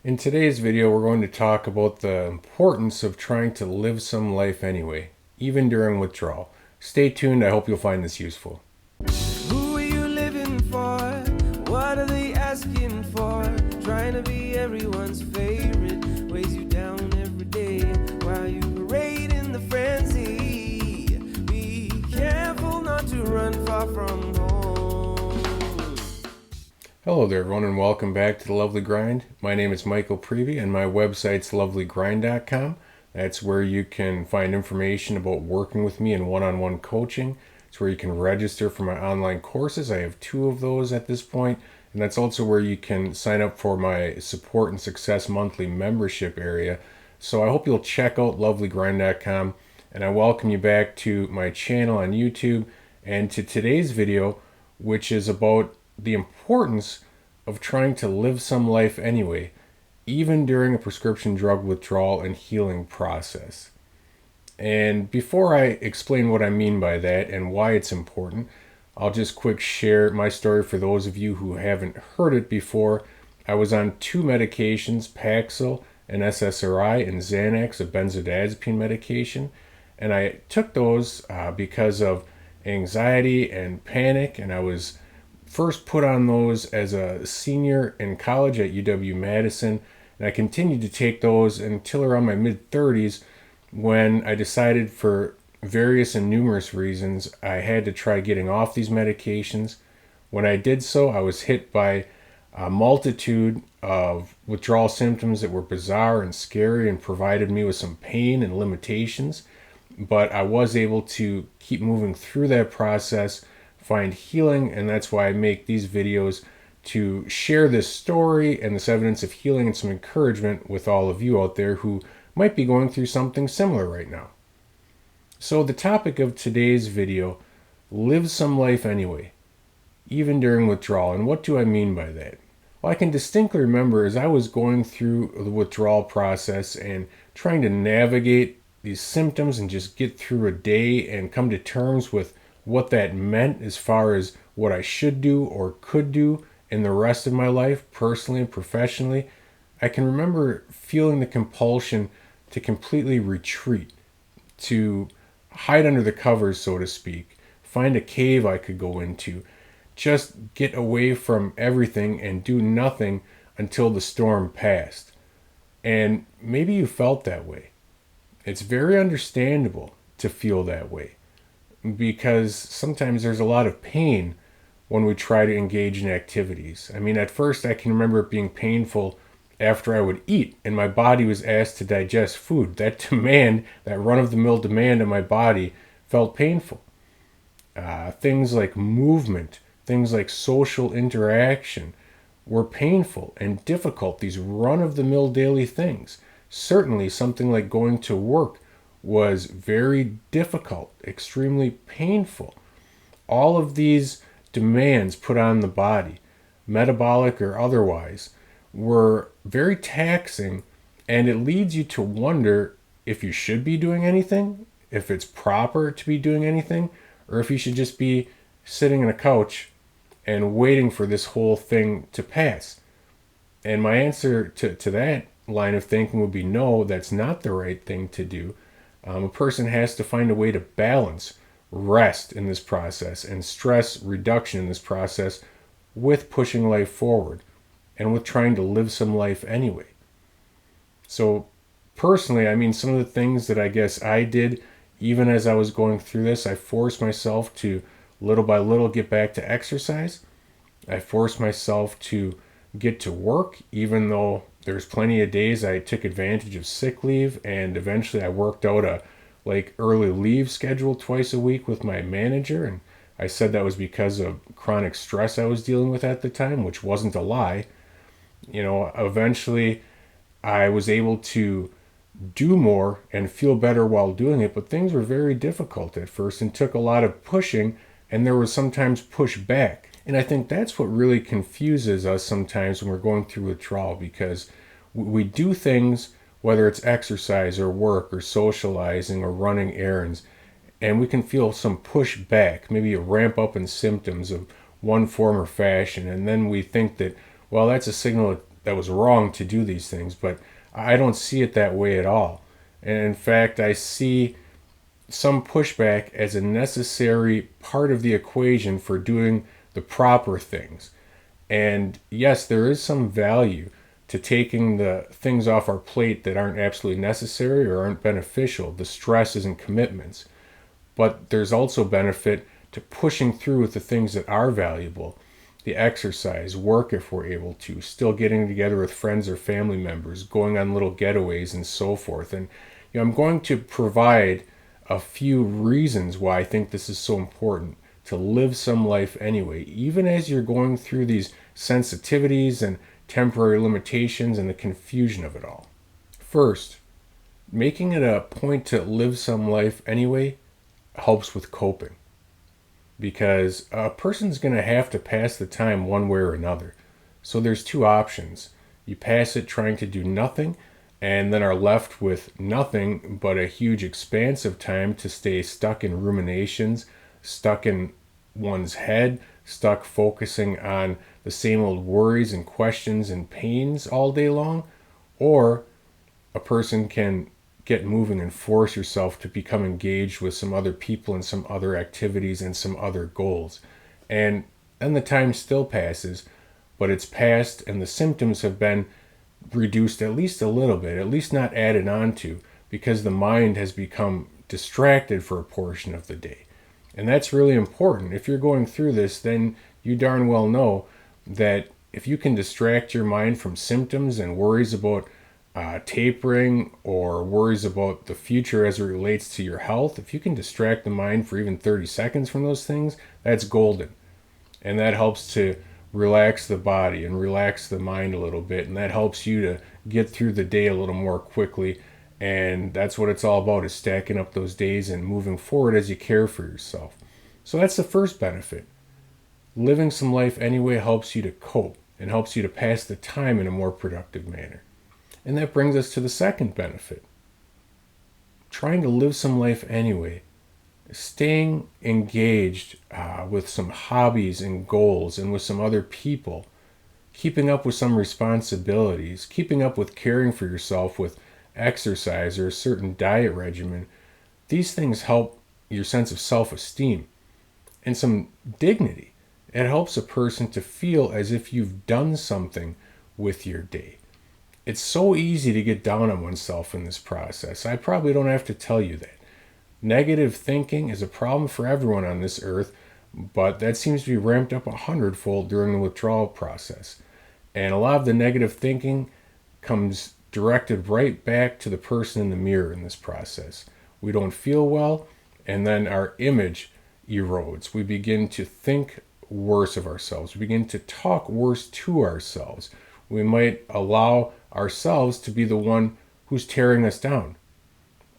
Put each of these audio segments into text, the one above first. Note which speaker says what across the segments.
Speaker 1: In today's video, we're going to talk about the importance of trying to live some life anyway, even during withdrawal. Stay tuned, I hope you'll find this useful.
Speaker 2: Who are you living for? What are they asking for? Trying to be everyone's favorite weighs you down every day while you parade in the frenzy. Be careful not to run far from home.
Speaker 1: Hello there, everyone, and welcome back to The Lovely Grind. My name is Michael Prevey, and my website's lovelygrind.com. That's where you can find information about working with me in one-on-one coaching. It's where you can register for my online courses. I have 2 of those at this point, and that's also where you can sign up for my Support and Success monthly membership area. So I hope you'll check out lovelygrind.com, and I welcome you back to my channel on YouTube and to today's video, which is about the importance of trying to live some life anyway, even during a prescription drug withdrawal and healing process. And before I explain what I mean by that and why it's important, I'll just quick share my story for those of you who haven't heard it before. I was on 2 medications, Paxil and SSRI, and Xanax, a benzodiazepine medication, and I took those because of anxiety and panic, and I was first put on those as a senior in college at UW-Madison, and I continued to take those until around my mid-30s when I decided, for various and numerous reasons, I had to try getting off these medications. When I did so, I was hit by a multitude of withdrawal symptoms that were bizarre and scary and provided me with some pain and limitations, but I was able to keep moving through that process, find healing, and that's why I make these videos, to share this story and this evidence of healing and some encouragement with all of you out there who might be going through something similar right now. So the topic of today's video, live some life anyway, even during withdrawal. And what do I mean by that? Well, I can distinctly remember as I was going through the withdrawal process and trying to navigate these symptoms and just get through a day and come to terms with what that meant as far as what I should do or could do in the rest of my life, personally and professionally, I can remember feeling the compulsion to completely retreat, to hide under the covers, so to speak, find a cave I could go into, just get away from everything and do nothing until the storm passed. And maybe you felt that way. It's very understandable to feel that way, because sometimes there's a lot of pain when we try to engage in activities. I mean, at first I can remember it being painful after I would eat and my body was asked to digest food. That demand, that run-of-the-mill demand of my body, felt painful. Things like movement, things like social interaction were painful and difficult, these run-of-the-mill daily things. Certainly something like going to work was very difficult, extremely painful. All of these demands put on the body, metabolic or otherwise, were very taxing, and it leads you to wonder if you should be doing anything, if it's proper to be doing anything, or if you should just be sitting on a couch and waiting for this whole thing to pass. And my answer to that line of thinking would be no, that's not the right thing to do. A person has to find a way to balance rest in this process and stress reduction in this process with pushing life forward and with trying to live some life anyway. So personally, I mean, some of the things that I guess I did, even as I was going through this, I forced myself to little by little get back to exercise. I forced myself to get to work, even though there's plenty of days I took advantage of sick leave, and eventually I worked out a early leave schedule twice a week with my manager, and I said that was because of chronic stress I was dealing with at the time, which wasn't a lie. You know, eventually I was able to do more and feel better while doing it, but things were very difficult at first and took a lot of pushing, and there was sometimes pushback. And I think that's what really confuses us sometimes when we're going through withdrawal, because we do things, whether it's exercise or work or socializing or running errands, and we can feel some pushback, maybe a ramp up in symptoms of one form or fashion, and then we think that, well, that's a signal was wrong to do these things, but I don't see it that way at all. And in fact, I see some pushback as a necessary part of the equation for doing the proper things. And yes, there is some value to taking the things off our plate that aren't absolutely necessary or aren't beneficial, the stresses and commitments. But there's also benefit to pushing through with the things that are valuable, the exercise, work if we're able to, still getting together with friends or family members, going on little getaways and so forth. And I'm going to provide a few reasons why I think this is so important to live some life anyway, even as you're going through these sensitivities and temporary limitations and the confusion of it all. First, making it a point to live some life anyway helps with coping, because a person's going to have to pass the time one way or another. So there's two options. You pass it trying to do nothing, and then are left with nothing but a huge expanse of time to stay stuck in ruminations, stuck in one's head, stuck focusing on the same old worries and questions and pains all day long. Or a person can get moving and force yourself to become engaged with some other people and some other activities and some other goals. And then the time still passes, but it's passed and the symptoms have been reduced at least a little bit, at least not added on to, because the mind has become distracted for a portion of the day. And that's really important. If you're going through this, then you darn well know that if you can distract your mind from symptoms and worries about tapering or worries about the future as it relates to your health, if you can distract the mind for even 30 seconds from those things, that's golden. And that helps to relax the body and relax the mind a little bit, and that helps you to get through the day a little more quickly. And that's what it's all about, is stacking up those days and moving forward as you care for yourself. So that's the first benefit. Living some life anyway helps you to cope and helps you to pass the time in a more productive manner. And that brings us to the second benefit. Trying to live some life anyway, staying engaged with some hobbies and goals and with some other people, keeping up with some responsibilities, keeping up with caring for yourself with exercise or a certain diet regimen, these things help your sense of self-esteem and some dignity. It helps a person to feel as if you've done something with your day. It's so easy to get down on oneself in this process. I probably don't have to tell you that. Negative thinking is a problem for everyone on this earth, but that seems to be ramped up 100-fold during the withdrawal process. And a lot of the negative thinking comes directed right back to the person in the mirror in this process. We don't feel well, and then our image erodes. We begin to think worse of ourselves. We begin to talk worse to ourselves. We might allow ourselves to be the one who's tearing us down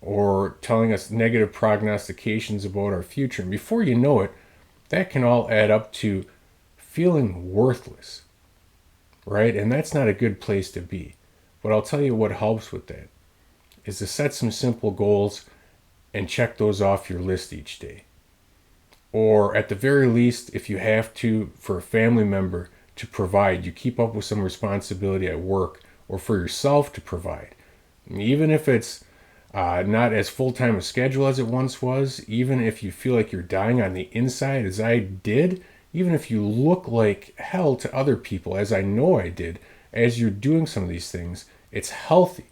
Speaker 1: or telling us negative prognostications about our future. And before you know it, that can all add up to feeling worthless, right? And that's not a good place to be. But I'll tell you what helps with that is to set some simple goals and check those off your list each day. Or at the very least, if you have to, for a family member to provide, you keep up with some responsibility at work, or for yourself to provide. Even if it's not as full-time a schedule as it once was, even if you feel like you're dying on the inside as I did, even if you look like hell to other people, as I know I did, as you're doing some of these things, it's healthy.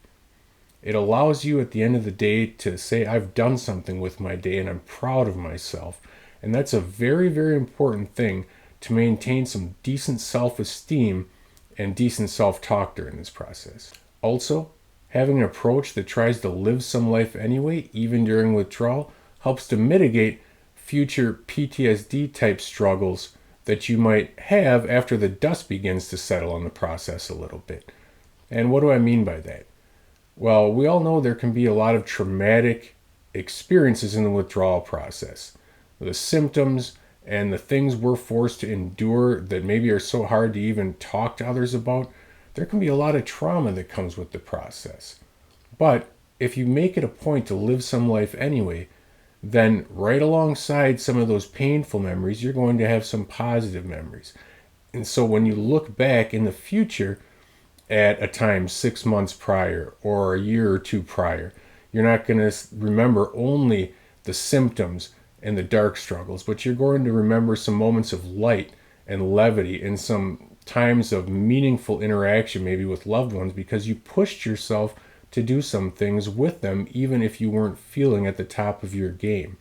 Speaker 1: It allows you at the end of the day to say, I've done something with my day and I'm proud of myself. And that's a very, very important thing to maintain some decent self-esteem and decent self-talk during this process. Also, having an approach that tries to live some life anyway, even during withdrawal, helps to mitigate future PTSD type struggles that you might have after the dust begins to settle on the process a little bit. And what do I mean by that? Well, we all know there can be a lot of traumatic experiences in the withdrawal process. The symptoms and the things we're forced to endure that maybe are so hard to even talk to others about, there can be a lot of trauma that comes with the process. But if you make it a point to live some life anyway, then right alongside some of those painful memories, you're going to have some positive memories. And so when you look back in the future, at a time 6 months prior or a year or two prior. You're not going to remember only the symptoms and the dark struggles, but you're going to remember some moments of light and levity and some times of meaningful interaction, maybe with loved ones, because you pushed yourself to do some things with them, even if you weren't feeling at the top of your game.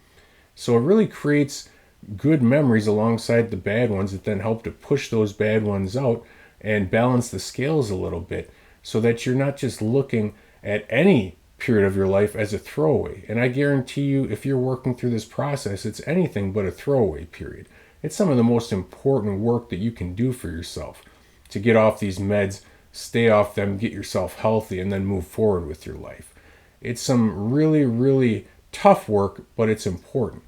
Speaker 1: So it really creates good memories alongside the bad ones that then help to push those bad ones out and balance the scales a little bit, so that you're not just looking at any period of your life as a throwaway. And I guarantee you, if you're working through this process, it's anything but a throwaway period. It's some of the most important work that you can do for yourself to get off these meds, stay off them, get yourself healthy, and then move forward with your life. It's some really, really tough work, but it's important.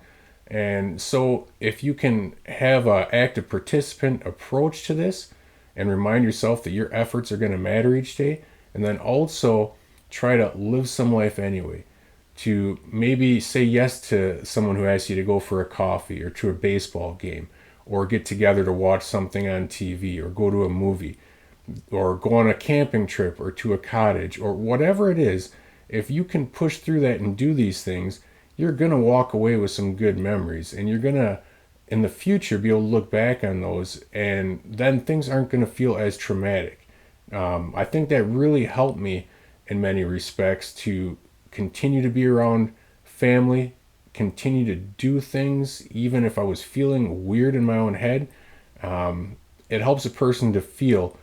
Speaker 1: And so if you can have an active participant approach to this and remind yourself that your efforts are going to matter each day, and then also try to live some life anyway, to maybe say yes to someone who asks you to go for a coffee or to a baseball game, or get together to watch something on TV, or go to a movie, or go on a camping trip, or to a cottage, or whatever it is. If you can push through that and do these things, you're going to walk away with some good memories, and you're going to, in the future, be able to look back on those, and then things aren't going to feel as traumatic. I think that really helped me in many respects to continue to be around family, continue to do things, even if I was feeling weird in my own head. It helps a person to feel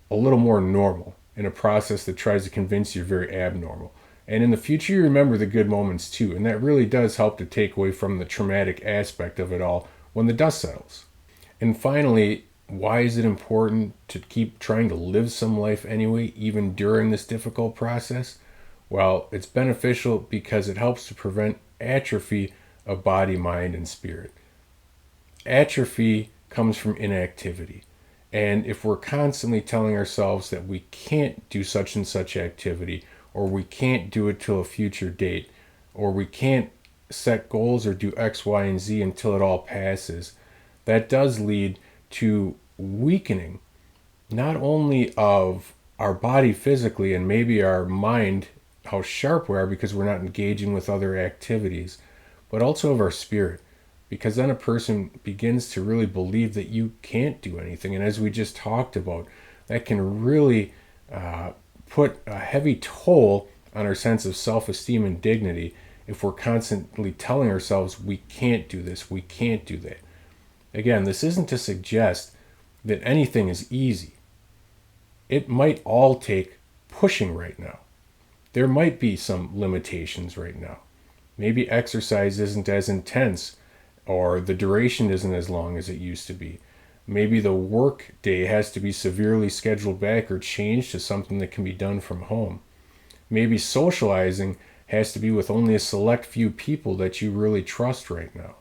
Speaker 1: a little more normal in a process that tries to convince you you're very abnormal. And in the future, you remember the good moments too. And that really does help to take away from the traumatic aspect of it all when the dust settles. And finally, why is it important to keep trying to live some life anyway, even during this difficult process? Well, it's beneficial because it helps to prevent atrophy of body, mind, and spirit. Atrophy comes from inactivity. And if we're constantly telling ourselves that we can't do such and such activity, or we can't do it till a future date, or we can't set goals or do X, Y, and Z until it all passes, that does lead to weakening, not only of our body physically and maybe our mind, how sharp we are because we're not engaging with other activities, but also of our spirit, because then a person begins to really believe that you can't do anything. And as we just talked about, that can really put a heavy toll on our sense of self-esteem and dignity if we're constantly telling ourselves we can't do this, we can't do that. Again, this isn't to suggest that anything is easy. It might all take pushing right now. There might be some limitations right now. Maybe exercise isn't as intense, or the duration isn't as long as it used to be. Maybe the work day has to be severely scheduled back or changed to something that can be done from home. Maybe socializing has to be with only a select few people that you really trust right now.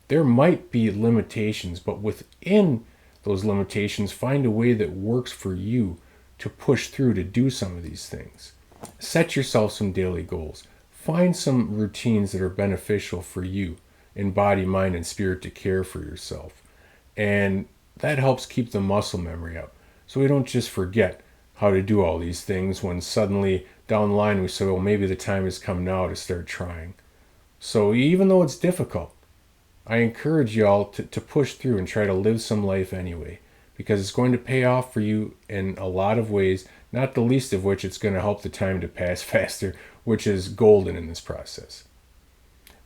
Speaker 1: There might be limitations, but within those limitations, find a way that works for you to push through to do some of these things. Set yourself some daily goals. Find some routines that are beneficial for you in body, mind, and spirit to care for yourself. And that helps keep the muscle memory up, so we don't just forget how to do all these things when suddenly down the line we say, well, maybe the time has come now to start trying. So even though it's difficult, I encourage y'all to push through and try to live some life anyway, because it's going to pay off for you in a lot of ways, not the least of which it's going to help the time to pass faster, which is golden in this process.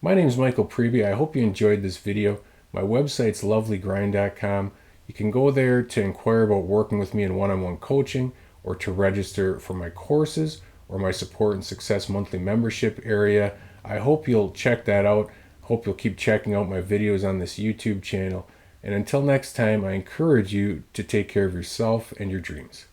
Speaker 1: My name is Michael Preby. I hope you enjoyed this video. My website's lovelygrind.com. You can go there to inquire about working with me in one-on-one coaching, or to register for my courses or my support and success monthly membership area. I hope you'll check that out. Hope you'll keep checking out my videos on this YouTube channel. And until next time, I encourage you to take care of yourself and your dreams.